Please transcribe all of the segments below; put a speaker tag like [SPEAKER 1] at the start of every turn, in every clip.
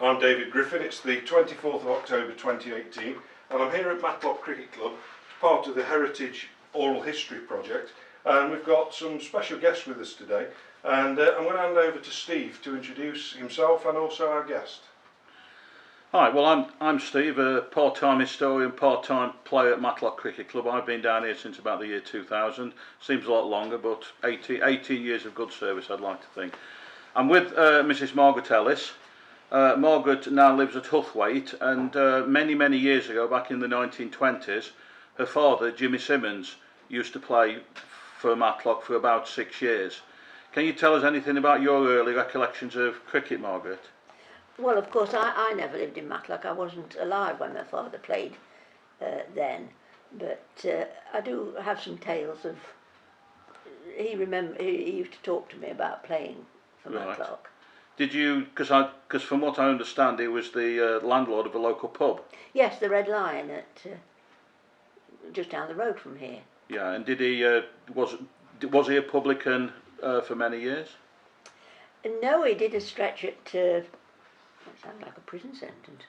[SPEAKER 1] I'm David Griffin. It's the 24th of October 2018 and I'm here at Matlock Cricket Club, part of the Heritage Oral History Project, and we've got some special guests with us today, and I'm going to hand over to Steve to introduce himself and also our guest.
[SPEAKER 2] Hi, well I'm Steve, a part-time historian, part-time player at Matlock Cricket Club. I've been down here since about the year 2000. Seems a lot longer, but 18 years of good service, I'd like to think. I'm with Mrs. Margaret Ellis. Margaret now lives at Huthwaite, and many years ago, back in the 1920s, her father, Jimmy Simmons, used to play for Matlock for about 6 years. Can you tell us anything about your early recollections of cricket, Margaret?
[SPEAKER 3] Well, of course, I never lived in Matlock. I wasn't alive when my father played then, but I do have some tales of. He used to talk to me about playing for Matlock.
[SPEAKER 2] Did you? Because from what I understand, he was the landlord of a local pub.
[SPEAKER 3] Yes, the Red Lion at just down the road from here.
[SPEAKER 2] Yeah, and did he? Was he a publican for many years?
[SPEAKER 3] No, he did a stretch at. That sounds like a prison sentence.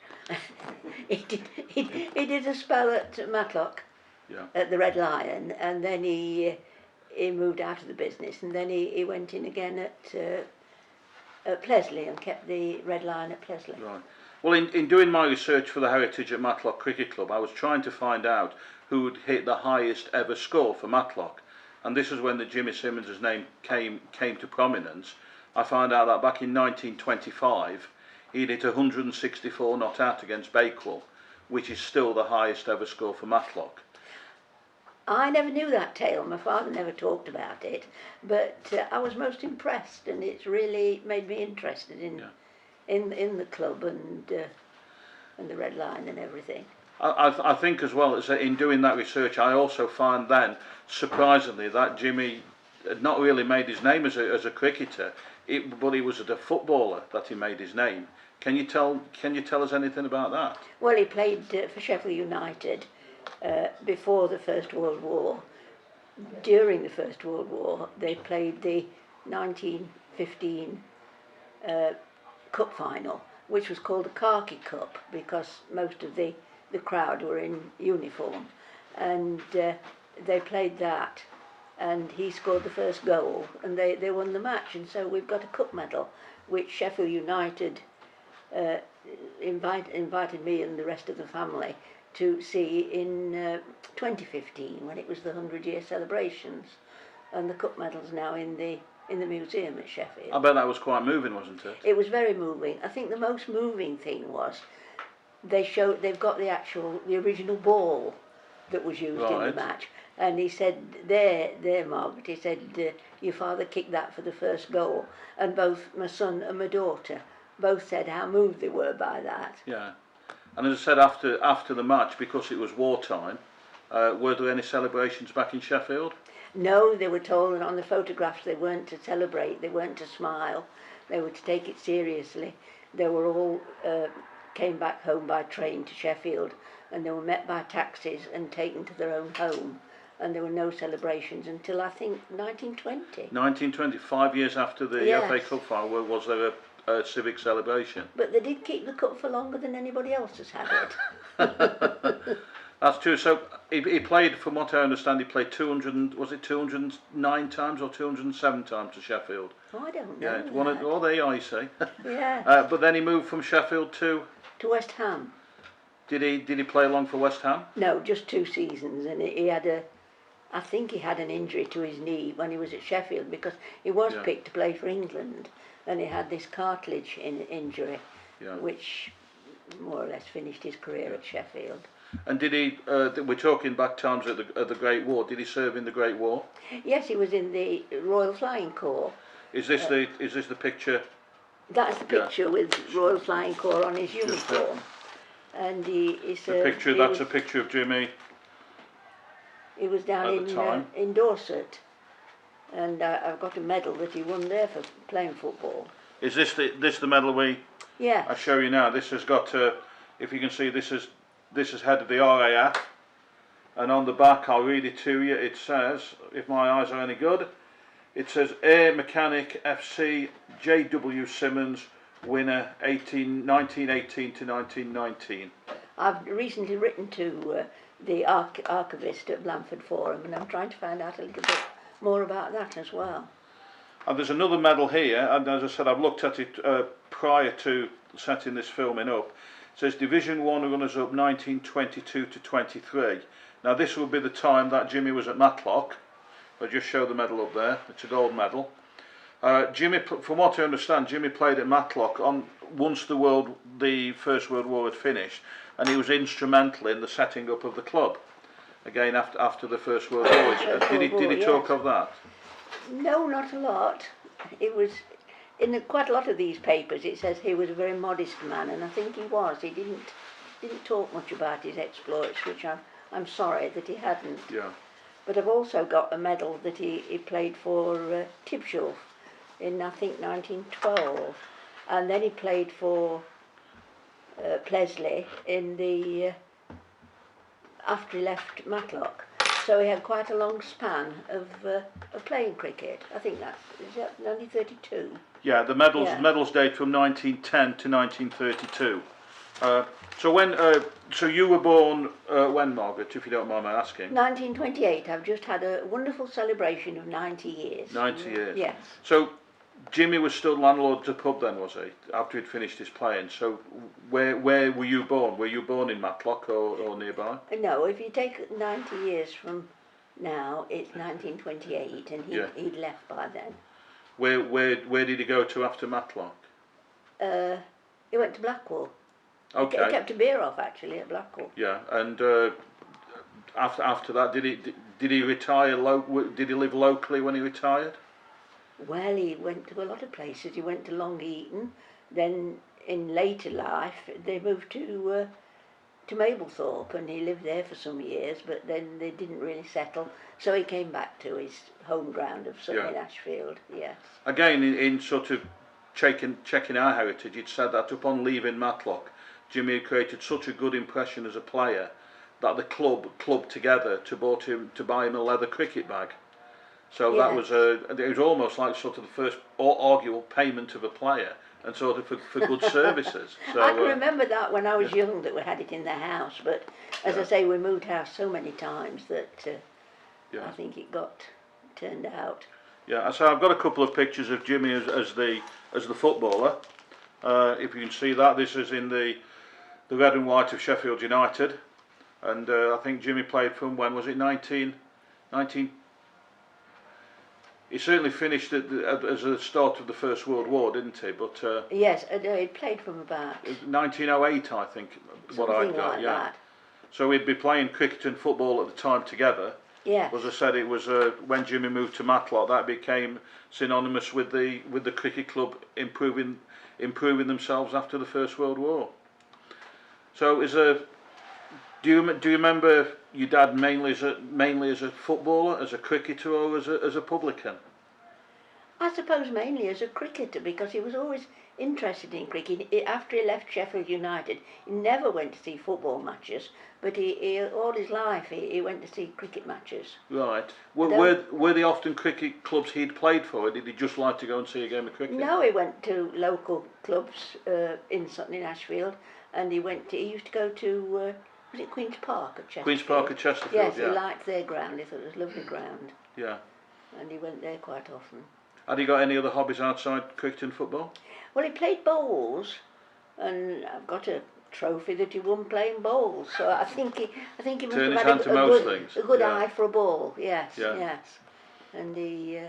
[SPEAKER 3] he did a spell at Matlock,
[SPEAKER 2] yeah,
[SPEAKER 3] at the Red Lion, and then he moved out of the business, and then he went in again at Plesley and kept the Red Lion at Plesley. Right.
[SPEAKER 2] Well, in doing my research for the Heritage at Matlock Cricket Club, I was trying to find out who would hit the highest ever score for Matlock, and this is when the Jimmy Simmons' name came to prominence. I found out that back in 1925. He'd hit 164 not out against Bakewell, which is still the highest ever score for Matlock.
[SPEAKER 3] I never knew that tale. My father never talked about it, but I was most impressed, and it's really made me interested in the club and the Red Line and everything.
[SPEAKER 2] I think as well as in doing that research, I also found then, surprisingly, that Jimmy had not really made his name as a cricketer, but he was a footballer that he made his name. Can you tell us anything about that?
[SPEAKER 3] Well, he played for Sheffield United before the First World War. During the First World War, they played the 1915 Cup final, which was called the Khaki Cup because most of the crowd were in uniform, and they played that. And he scored the first goal, and they won the match, and so we've got a cup medal, which Sheffield United invited me and the rest of the family to see in 2015 when it was the 100-year celebrations, and the cup medal's now in the museum at Sheffield.
[SPEAKER 2] I bet that was quite moving, wasn't it?
[SPEAKER 3] It was very moving. I think the most moving thing was they've got the original ball that was used in the match. And he said, there, Margaret, he said, your father kicked that for the first goal. And both my son and my daughter both said how moved they were by that.
[SPEAKER 2] Yeah. And as I said, after the match, because it was wartime, were there any celebrations back in Sheffield?
[SPEAKER 3] No, they were told, and on the photographs they weren't to celebrate, they weren't to smile, they were to take it seriously. They were all came back home by train to Sheffield, and they were met by taxis and taken to their own home. And there were no celebrations until, I think, 1920.
[SPEAKER 2] 1920, 5 years after the FA Cup final, was there a civic celebration?
[SPEAKER 3] But they did keep the cup for longer than anybody else has had it.
[SPEAKER 2] That's true. So he played, from what I understand, he played 209 times or 207 times to Sheffield?
[SPEAKER 3] Oh, I don't know.
[SPEAKER 2] Yeah, there you are, you see.
[SPEAKER 3] Yeah.
[SPEAKER 2] But then he moved from Sheffield to
[SPEAKER 3] West Ham.
[SPEAKER 2] Did he play along for West Ham?
[SPEAKER 3] No, just 2 seasons, and I think he had an injury to his knee when he was at Sheffield, because he was picked to play for England, and he had this cartilage injury, which more or less finished his career at Sheffield.
[SPEAKER 2] And did he? We're talking back times at the Great War. Did he serve in the Great War?
[SPEAKER 3] Yes, he was in the Royal Flying Corps.
[SPEAKER 2] Is this the picture?
[SPEAKER 3] That's the picture with Royal Flying Corps on his uniform, and he served.
[SPEAKER 2] That's a picture of Jimmy.
[SPEAKER 3] He was down in Dorset, and I've got a medal that he won there for playing football.
[SPEAKER 2] Is this the medal we?
[SPEAKER 3] Yeah.
[SPEAKER 2] I show you now. This has got, if you can see, this is head of the RAF, and on the back, I'll read it to you. It says, if my eyes are any good, it says Air Mechanic FC J.W. Simmons, winner 1918 to 1919.
[SPEAKER 3] I've recently written to the archivist at Blandford Forum, and I'm trying to find out a little bit more about that as well.
[SPEAKER 2] And there's another medal here, and as I said, I've looked at it prior to setting this filming up. It says Division 1 runners-up 1922 to 23. Now this will be the time that Jimmy was at Matlock. I'll just show the medal up there. It's a gold medal. Jimmy, from what I understand, Jimmy played at Matlock once the First World War had finished, and he was instrumental in the setting up of the club. Again, after the First World War. Did he talk of that?
[SPEAKER 3] No, not a lot. It was in quite a lot of these papers. It says he was a very modest man, and I think he was. He didn't talk much about his exploits, which I'm sorry that he hadn't.
[SPEAKER 2] Yeah.
[SPEAKER 3] But I've also got a medal that he played for Tibshelf in, I think, 1912, and then he played for Plesley in the after he left Matlock. So he had quite a long span of playing cricket. I think is that 1932?
[SPEAKER 2] Yeah, the medals date from 1910 to 1932. So you were born when, Margaret, if you don't mind my asking?
[SPEAKER 3] 1928. I've just had a wonderful celebration of 90 years.
[SPEAKER 2] 90 years.
[SPEAKER 3] Yes.
[SPEAKER 2] So Jimmy was still landlord to pub then, was he? After he'd finished his playing. So where were you born? Were you born in Matlock or nearby?
[SPEAKER 3] No, if you take 90 years from now, it's 1928, and he'd left by then.
[SPEAKER 2] Where did he go to after Matlock?
[SPEAKER 3] He went to Blackwall.
[SPEAKER 2] Okay.
[SPEAKER 3] He kept a beer off actually at Blackwall.
[SPEAKER 2] Yeah, and after that, did he retire? Did he live locally when he retired?
[SPEAKER 3] Well, he went to a lot of places. He went to Long Eaton. Then, in later life, they moved to Mablethorpe, and he lived there for some years. But then they didn't really settle, so he came back to his home ground of Sutton in Ashfield. Yes.
[SPEAKER 2] Again, in sort of checking our heritage, it said that upon leaving Matlock, Jimmy had created such a good impression as a player that the club together to buy him a leather cricket bag. So that was it was almost like sort of the first arguable payment of a player, and sort of for good services. So,
[SPEAKER 3] I can remember that when I was young, that we had it in the house, but as I say, we moved house so many times that I think it got turned out.
[SPEAKER 2] Yeah, so I've got a couple of pictures of Jimmy as the footballer. If you can see that, this is in the red and white of Sheffield United, and I think Jimmy played from, when was it, 19. He certainly finished as the start of the First World War, didn't he? But
[SPEAKER 3] yes, he played from about
[SPEAKER 2] 1908, I think. What I got,
[SPEAKER 3] like that.
[SPEAKER 2] So we'd be playing cricket and football at the time together.
[SPEAKER 3] Yes.
[SPEAKER 2] As I said, it was when Jimmy moved to Matlock that became synonymous with the cricket club improving themselves after the First World War. So do you remember your dad mainly as a footballer, as a cricketer, or as a publican?
[SPEAKER 3] I suppose mainly as a cricketer, because he was always interested in cricket. After he left Sheffield United, he never went to see football matches, but he all his life he went to see cricket matches.
[SPEAKER 2] Right. Were they often cricket clubs he'd played for, or did he just like to go and see a game of cricket?
[SPEAKER 3] No, he went to local clubs in Sutton in Ashfield, and he used to go to was it Queen's Park at Chesterfield?
[SPEAKER 2] Queen's Park at Chesterfield,
[SPEAKER 3] yes,
[SPEAKER 2] yeah.
[SPEAKER 3] He liked their ground. He thought it was lovely ground.
[SPEAKER 2] Yeah.
[SPEAKER 3] And he went there quite often.
[SPEAKER 2] Had he got any other hobbies outside cricket and football?
[SPEAKER 3] Well, he played bowls, and I've got a trophy that he won playing bowls. So I think he must
[SPEAKER 2] Turn his
[SPEAKER 3] have
[SPEAKER 2] hand
[SPEAKER 3] had
[SPEAKER 2] to most things.
[SPEAKER 3] a good
[SPEAKER 2] Yeah.
[SPEAKER 3] eye for a ball. Yes,
[SPEAKER 2] Yeah.
[SPEAKER 3] yes. And he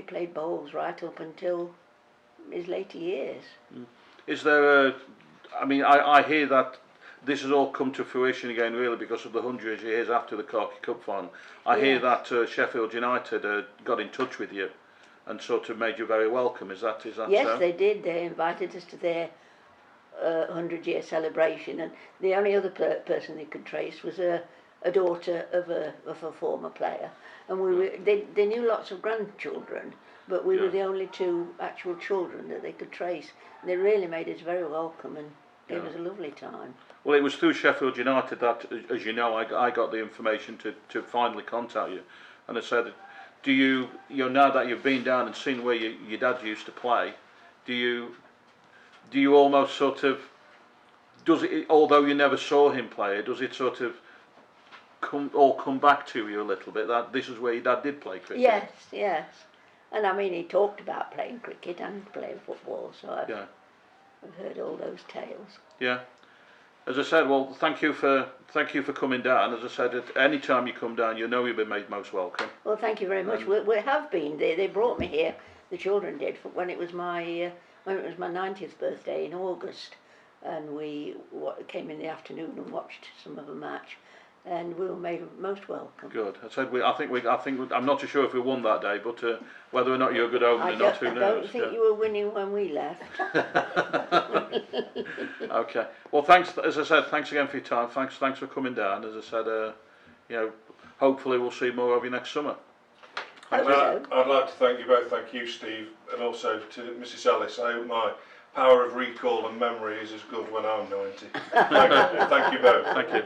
[SPEAKER 3] played bowls right up until his later years.
[SPEAKER 2] Is there I hear that this has all come to fruition again, really, because of the 100 years after the Corky Cup final. I hear that Sheffield United got in touch with you and sort of made you very welcome. Is that
[SPEAKER 3] Yes,
[SPEAKER 2] so?
[SPEAKER 3] they did. They invited us to their 100-year celebration, and the only other person they could trace was a daughter of a former player, and they knew lots of grandchildren, but we were the only two actual children that they could trace. And they really made us very welcome and gave us a lovely time.
[SPEAKER 2] Well, it was through Sheffield United that, as you know, I got the information to finally contact you, and I said, do you now that you've been down and seen where your dad used to play, do you do you almost sort of, does it, although you never saw him play it, does it sort of come back to you a little bit, that this is where your dad did play cricket?
[SPEAKER 3] Yes, yes. And I mean, he talked about playing cricket and playing football, so I've heard all those tales.
[SPEAKER 2] Yeah. As I said, well, thank you for coming down. As I said, at any time you come down, you know you'll be made most welcome.
[SPEAKER 3] Well, thank you very much. We have been. They brought me here. The children did when it was my 90th birthday in August, and we came in the afternoon and watched some of a match, and we were made most welcome.
[SPEAKER 2] Good. I said I'm not too sure if we won that day, but whether or not you're a good omen or not, who knows?
[SPEAKER 3] I don't think you were winning when we left.
[SPEAKER 2] Okay. Well, thanks. As I said, thanks again for your time. Thanks for coming down. As I said, you know, hopefully we'll see more of you next summer.
[SPEAKER 1] I'd like to thank you both. Thank you, Steve, and also to Mrs. Ellis. I hope my power of recall and memory is as good when I'm 90. Thank you both.
[SPEAKER 2] Thank you.